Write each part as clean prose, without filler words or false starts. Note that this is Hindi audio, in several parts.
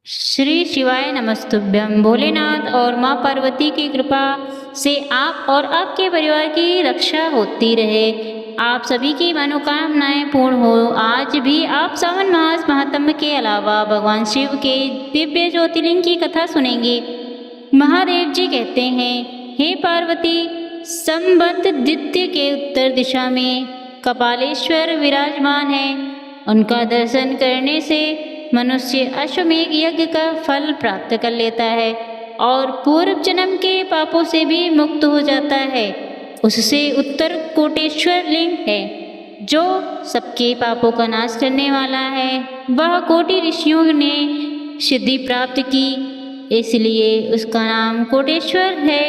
श्री शिवाय नमस्तुभ्यं। भोलेनाथ और माँ पार्वती की कृपा से आप और आपके परिवार की रक्षा होती रहे, आप सभी की मनोकामनाएं पूर्ण हो। आज भी आप सावन मास महात्म्य के अलावा भगवान शिव के दिव्य ज्योतिर्लिंग की कथा सुनेंगे। महादेव जी कहते हैं, हे पार्वती, संबद्ध दित्य के उत्तर दिशा में कपालेश्वर विराजमान है। उनका दर्शन करने से मनुष्य अश्वमेध यज्ञ का फल प्राप्त कर लेता है और पूर्व जन्म के पापों से भी मुक्त हो जाता है। उससे उत्तर कोटेश्वर लिंग है, जो सबके पापों का नाश करने वाला है। वह कोटि ऋषियों ने सिद्धि प्राप्त की, इसलिए उसका नाम कोटेश्वर है।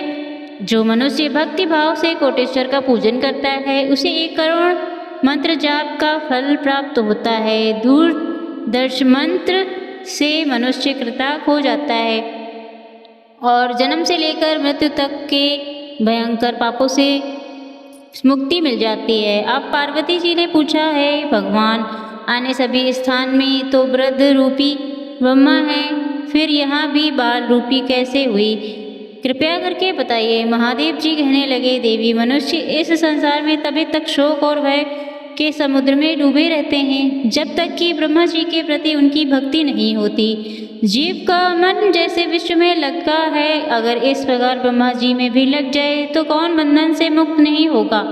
जो मनुष्य भक्ति भाव से कोटेश्वर का पूजन करता है, उसे 1 करोड़ मंत्र जाप का फल प्राप्त होता है। दूरदर्श मंत्र से मनुष्य कृतार्थ हो जाता है और जन्म से लेकर मृत्यु तक के भयंकर पापों से मुक्ति मिल जाती है। अब पार्वती जी ने पूछा है, भगवान, आने सभी स्थान में तो वृद्ध रूपी ब्रह्मा है, फिर यहाँ भी बाल रूपी कैसे हुई? कृपया करके बताइए। महादेव जी कहने लगे, देवी, मनुष्य इस संसार में तभी तक शोक और भय के समुद्र में डूबे रहते हैं जब तक कि ब्रह्मा जी के प्रति उनकी भक्ति नहीं होती। जीव का मन जैसे विश्व में लगा है, अगर इस प्रकार ब्रह्मा जी में भी लग जाए तो कौन बंधन से मुक्त नहीं होगा।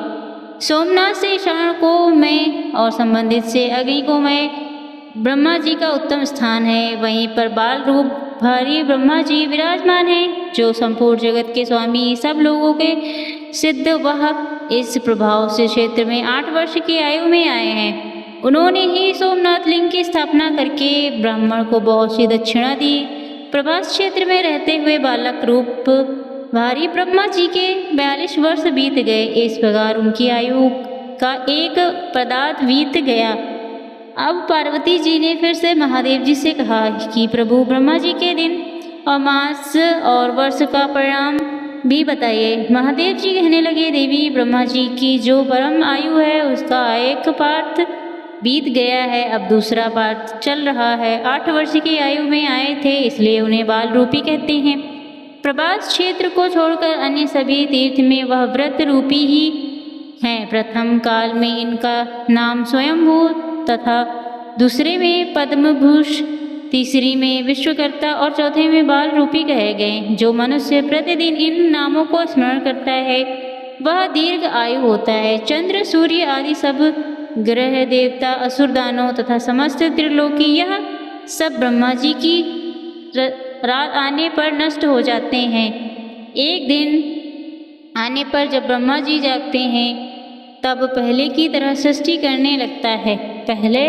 सोमनाथ से शरण को मैं और संबंधित से अग्नि को मैं ब्रह्मा जी का उत्तम स्थान है। वहीं पर बाल रूप भारी ब्रह्मा जी विराजमान हैं, जो संपूर्ण जगत के स्वामी, सब लोगों के सिद्ध। वह इस प्रभाव से क्षेत्र में 8 वर्ष की आयु में आए हैं। उन्होंने ही सोमनाथ लिंग की स्थापना करके ब्राह्मण को बहुत सी दक्षिणा दी। प्रभास क्षेत्र में रहते हुए बालक रूप भारी ब्रह्मा जी के 42 वर्ष बीत गए। इस प्रकार उनकी आयु का एक पदार्थ बीत गया। अब पार्वती जी ने फिर से महादेव जी से कहा कि प्रभु, ब्रह्मा जी के दिन और मास और वर्ष का परिणाम भी बताइए। महादेव जी कहने लगे, देवी, ब्रह्मा जी की जो परम आयु है, उसका एक पार्थ बीत गया है, अब दूसरा पार्थ चल रहा है। 8 वर्ष की आयु में आए थे, इसलिए उन्हें बाल रूपी कहते हैं। प्रभास क्षेत्र को छोड़कर अन्य सभी तीर्थ में वह व्रत रूपी ही हैं। प्रथम काल में इनका नाम स्वयंभू तथा दूसरे में पद्मभूष, तीसरी में विश्वकर्ता और चौथे में बाल रूपी कहे गए। जो मनुष्य प्रतिदिन इन नामों को स्मरण करता है, वह दीर्घ आयु होता है। चंद्र, सूर्य आदि सब ग्रह, देवता, असुर, दानव तथा समस्त त्रिलोकी, यह सब ब्रह्मा जी की रात आने पर नष्ट हो जाते हैं। एक दिन आने पर जब ब्रह्मा जी जागते हैं, तब पहले की तरह सृष्टि करने लगता है। पहले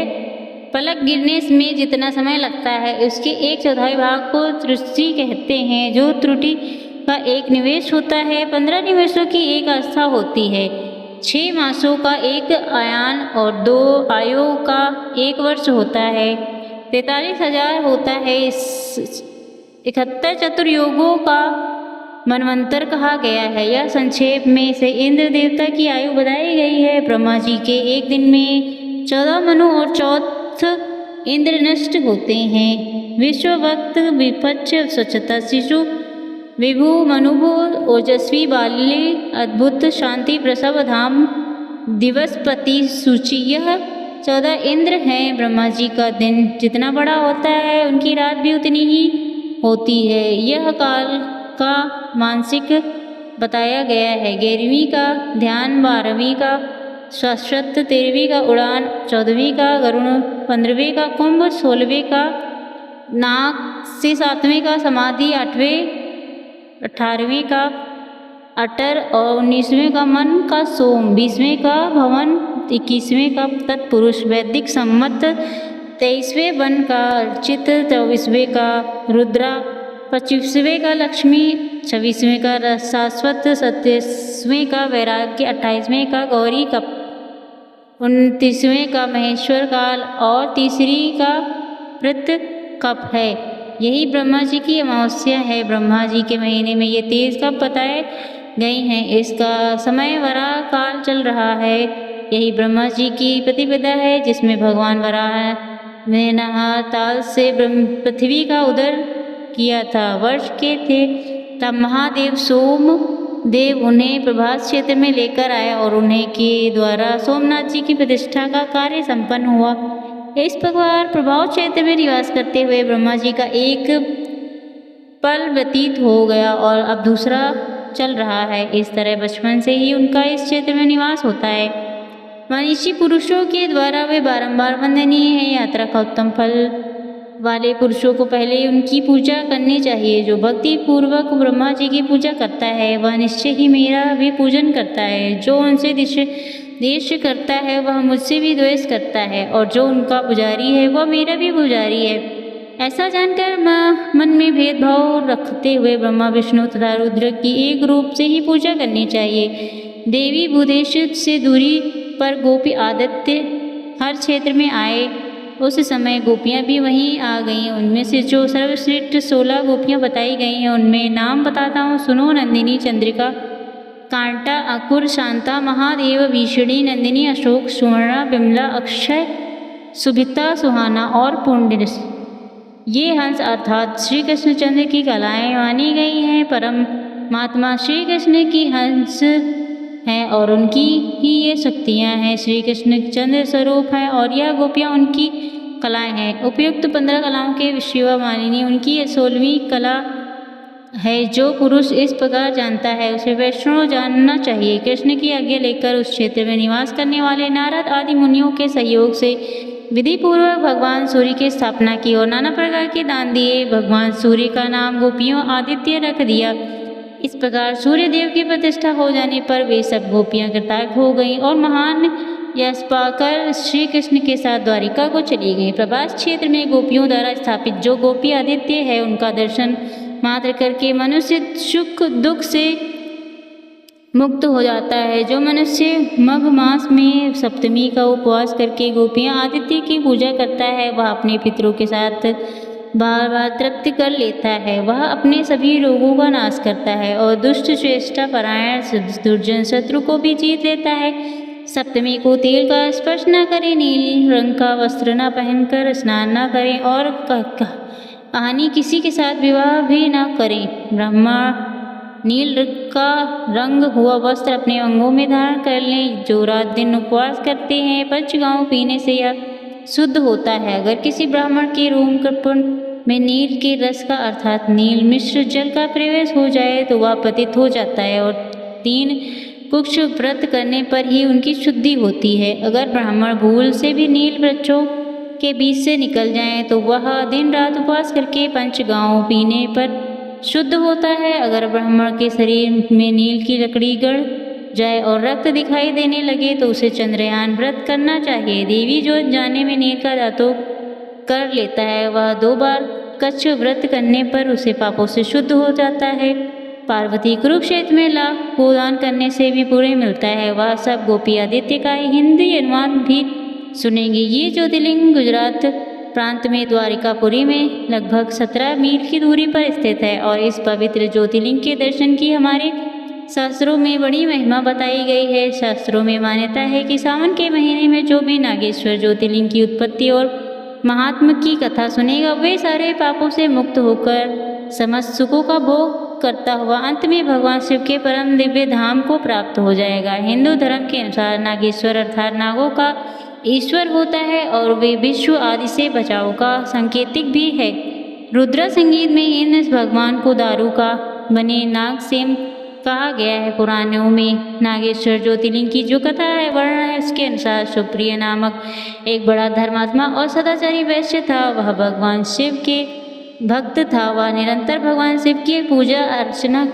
पलक गिरने में जितना समय लगता है, उसके 1/4 भाग को त्रुटि कहते हैं। जो त्रुटि का एक निमेष होता है, 15 निमेषों की एक आस्था होती है। 6 मासों का एक अयान और 2 आयु का 1 वर्ष होता है। 43,000 होता है। 71 चतुर्युगों का मनवंतर कहा गया है। यह संक्षेप में से इंद्र देवता की आयु बताई गई है। ब्रह्मा जी के एक दिन में 14 मनु और 14 इंद्र नष्ट होते हैं। विश्वभक्त, विपक्ष, स्वच्छता, शिशु, विभु, मनुभु, ओजस्वी, बाली, अद्भुत, शांति, प्रसव, धाम, दिवसपति, सूची, यह 14 इंद्र हैं। ब्रह्मा जी का दिन जितना बड़ा होता है, उनकी रात भी उतनी ही होती है। यह काल का मानसिक बताया गया है। 11वीं का ध्यान, 12वीं का शाश्वत, 13वीं का उड़ान, 14वीं का गरुण, 15वें का कुंभ, 16वें का नाग से 7वें का समाधि, 18वें का अटर और 19वें का मन का सोम, 20वें का भवन, 21वें का तत्पुरुष, वैदिक सम्मत, 23वें वन का अर्चित, 24वें का रुद्रा, 25वें का लक्ष्मी, 26वें का शाश्वत, 27वें का वैराग्य, 28वें का गौरी कप, 29वें का महेश्वर काल और तीसरी का पृथ कप है। यही ब्रह्मा जी की अमावस्या है। ब्रह्मा जी के महीने में ये 23 कप बताए गए हैं। इसका समय वराह काल चल रहा है। यही ब्रह्मा जी की प्रतिपदा है, जिसमें भगवान वराह में नहाताल से पृथ्वी का उदर किया था। वर्ष के थे तब महादेव सोम देव उन्हें प्रभास क्षेत्र में लेकर आया और उन्हें के द्वारा सोमनाथ जी की प्रतिष्ठा का कार्य संपन्न हुआ। इस प्रकार प्रभाव क्षेत्र में निवास करते हुए ब्रह्मा जी का एक पल व्यतीत हो गया और अब दूसरा चल रहा है। इस तरह बचपन से ही उनका इस क्षेत्र में निवास होता है। मनीषी पुरुषों के द्वारा वे बारंबार वंदनीय है। यात्रा का उत्तम फल वाले पुरुषों को पहले उनकी पूजा करनी चाहिए। जो भक्ति पूर्वक ब्रह्मा जी की पूजा करता है वह निश्चय ही मेरा भी पूजन करता है। जो उनसे द्वेष करता है वह मुझसे भी द्वेष करता है और जो उनका पुजारी है वह मेरा भी पुजारी है। ऐसा जानकर मन में भेदभाव रखते हुए ब्रह्मा विष्णु तथा रुद्र की एक रूप से ही पूजा करनी चाहिए। देवी भूदेश से दूरी पर गोपी आदित्य हर क्षेत्र में आए। उस समय गोपियाँ भी वहीं आ गईं। उनमें से जो सर्वश्रेष्ठ 16 गोपियाँ बताई गई हैं उनमें नाम बताता हूँ, सुनो। नंदिनी, चंद्रिका, कांटा, अकुर, शांता, महादेव, भीषणी, नंदिनी, अशोक, सुवर्णा, बिमला, अक्षय, सुभिता, सुहाना और पुंडिस। ये हंस अर्थात श्री कृष्णचंद्र की कलाएँ मानी गई हैं। परमात्मा श्री कृष्ण की हंस हैं और उनकी ही ये शक्तियाँ हैं। श्री कृष्ण चंद्र स्वरूप हैं और यह गोपियाँ उनकी कलाएँ हैं। उपयुक्त 15 कलाओं के शिवा मानिनी उनकी 16वीं कला है। जो पुरुष इस प्रकार जानता है उसे वैष्णव जानना चाहिए। कृष्ण की आज्ञा लेकर उस क्षेत्र में निवास करने वाले नारद आदि मुनियों के सहयोग से विधि पूर्वक भगवान सूर्य की स्थापना की और नाना प्रकार के दान दिए। भगवान सूर्य का नाम गोपियों आदित्य रख दिया। इस प्रकार सूर्य देव की प्रतिष्ठा हो जाने पर वे सब गोपियाँ कृतार्थ हो गईं और महान यश पाकर श्री कृष्ण के साथ द्वारिका को चली गईं। प्रभास क्षेत्र में गोपियों द्वारा स्थापित जो गोपी आदित्य है उनका दर्शन मात्र करके मनुष्य सुख दुख से मुक्त हो जाता है। जो मनुष्य मघ मास में सप्तमी का उपवास करके गोपियाँ आदित्य की पूजा करता है वह अपने पितरों के साथ बार बार तृप्ति कर लेता है। वह अपने सभी रोगों का नाश करता है और दुष्ट चेष्टा परायण दुर्जन शत्रु को भी जीत लेता है। सप्तमी को तेल का स्पर्श न करें, नील रंग का वस्त्र न पहनकर स्नान न करें और कहानी किसी के साथ विवाह भी न करें। ब्रह्मा नील का रंग हुआ वस्त्र अपने अंगों में धारण कर लें। जो रात दिन उपवास करते हैं पंचगांव पीने से यह शुद्ध होता है। अगर किसी ब्राह्मण के रोम कृपण में नील के रस का अर्थात नील मिश्र जल का प्रवेश हो जाए तो वह पतित हो जाता है और 3 कुक्ष व्रत करने पर ही उनकी शुद्धि होती है। अगर ब्राह्मण भूल से भी नील वृक्षों के बीच से निकल जाएं तो वह दिन रात उपवास करके पंचगांव पीने पर शुद्ध होता है। अगर ब्राह्मण के शरीर में नील की लकड़ी गड़ जाए और रक्त दिखाई देने लगे तो उसे चंद्रयान व्रत करना चाहिए। देवी जो जाने में नील का दातों कर लेता है वह 2 बार कच्छ व्रत करने पर उसे पापों से शुद्ध हो जाता है। पार्वती कुरुक्षेत्र में लाख गोदान करने से भी पुण्य मिलता है। वह सब गोपी आदित्य का हिंदी अनुवाद भी सुनेंगे। ये ज्योतिर्लिंग गुजरात प्रांत में द्वारिकापुरी में लगभग 17 मील की दूरी पर स्थित है और इस पवित्र ज्योतिर्लिंग के दर्शन की हमारे शास्त्रों में बड़ी महिमा बताई गई है। शास्त्रों में मान्यता है कि सावन के महीने में जो भी नागेश्वर ज्योतिर्लिंग की उत्पत्ति और महात्मा की कथा सुनेगा वे सारे पापों से मुक्त होकर समस्त सुखों का भोग करता हुआ अंत में भगवान शिव के परम दिव्य धाम को प्राप्त हो जाएगा। हिंदू धर्म के अनुसार नागेश्वर अर्थात नागों का ईश्वर होता है और वे विश्व आदि से बचाव का संकेतिक भी है। रुद्र संगीत में इन भगवान को दारू का बने नागसेन कहा गया है। पुराणों में नागेश्वर ज्योतिर्लिंग की जो कथा है वर्णन है उसके अनुसार सुप्रिय नामक एक बड़ा धर्मात्मा और सदाचारी वैश्य था। वह भगवान शिव के भक्त था। वह निरंतर भगवान शिव की पूजा अर्चना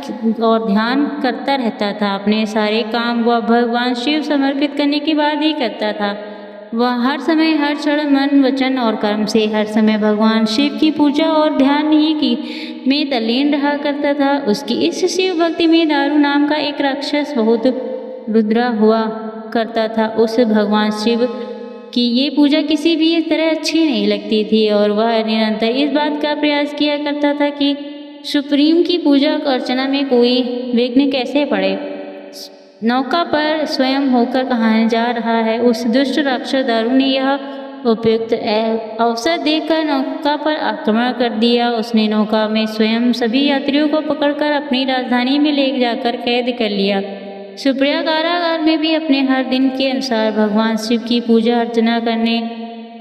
और ध्यान करता रहता था। अपने सारे काम वह भगवान शिव समर्पित करने के बाद ही करता था। वह हर समय हर क्षण मन वचन और कर्म से हर समय भगवान शिव की पूजा और ध्यान ही की में तल्लीन रहा करता था। उसकी इस शिव भक्ति में दारू नाम का एक राक्षस बहुत रुद्रा हुआ करता था। उस भगवान शिव की ये पूजा किसी भी तरह अच्छी नहीं लगती थी और वह निरंतर इस बात का प्रयास किया करता था कि सुप्रीम की पूजा अर्चना में कोई विघ्न कैसे पड़े। नौका पर स्वयं होकर कहाँ जा रहा है उस दुष्ट राक्षस दारू ने यह उपयुक्त अवसर देखकर नौका पर आक्रमण कर दिया। उसने नौका में स्वयं सभी यात्रियों को पकड़कर अपनी राजधानी में ले जाकर कैद कर लिया। सुप्रिया कारागार में भी अपने हर दिन के अनुसार भगवान शिव की पूजा अर्चना करने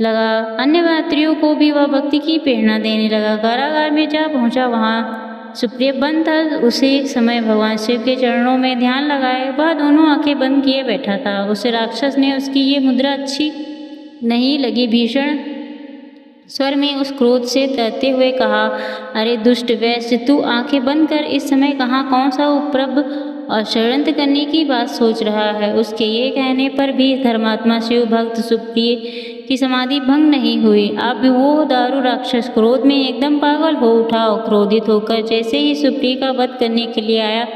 लगा। अन्य यात्रियों को भी वह भक्ति की प्रेरणा देने लगा। कारागार में जा पहुंचा, वहां सुप्रिया बंद था। उसी समय भगवान शिव के चरणों में ध्यान लगाए वह दोनों आंखें बंद किए बैठा था। उस राक्षस ने उसकी ये मुद्रा अच्छी नहीं लगी। भीषण स्वर में उस क्रोध से तैरते हुए कहा, अरे दुष्ट वैश्य, तू आंखें बंद कर इस समय कहाँ कौन सा उपद्रव और षड्यंत्र करने की बात सोच रहा है। उसके ये कहने पर भी धर्मात्मा शिव भक्त सुप्रिय की समाधि भंग नहीं हुई। अब वो दारू राक्षस क्रोध में एकदम पागल हो उठा और क्रोधित होकर जैसे ही सुप्रिय का वध करने के लिए आया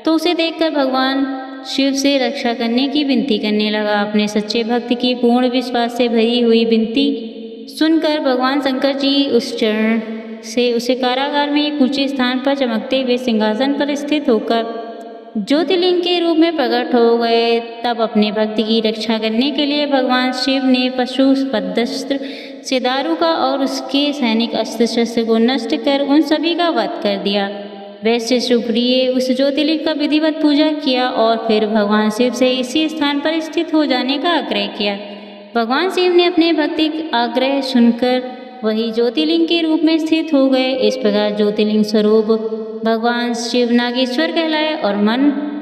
तो उसे देखकर भगवान शिव से रक्षा करने की विनती करने लगा। अपने सच्चे भक्त की पूर्ण विश्वास से भरी हुई विनती सुनकर भगवान शंकर जी उस चरण से उसे कारागार में एक ऊंचे स्थान पर चमकते हुए सिंहासन पर स्थित होकर ज्योतिर्लिंग के रूप में प्रकट हो गए। तब अपने भक्त की रक्षा करने के लिए भगवान शिव ने पशु पदस्त्र से दारुका और उसके सैनिक अस्त्र शस्त्र को नष्ट कर उन सभी का वध कर दिया। वैसे सुप्रिय उस ज्योतिर्लिंग का विधिवत पूजा किया और फिर भगवान शिव से इसी स्थान पर स्थित हो जाने का आग्रह किया। भगवान शिव ने अपने भक्ति आग्रह सुनकर वही ज्योतिर्लिंग के रूप में स्थित हो गए। इस प्रकार ज्योतिर्लिंग स्वरूप भगवान शिव नागेश्वर कहलाए और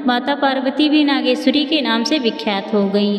माता पार्वती भी नागेश्वरी के नाम से विख्यात हो गई।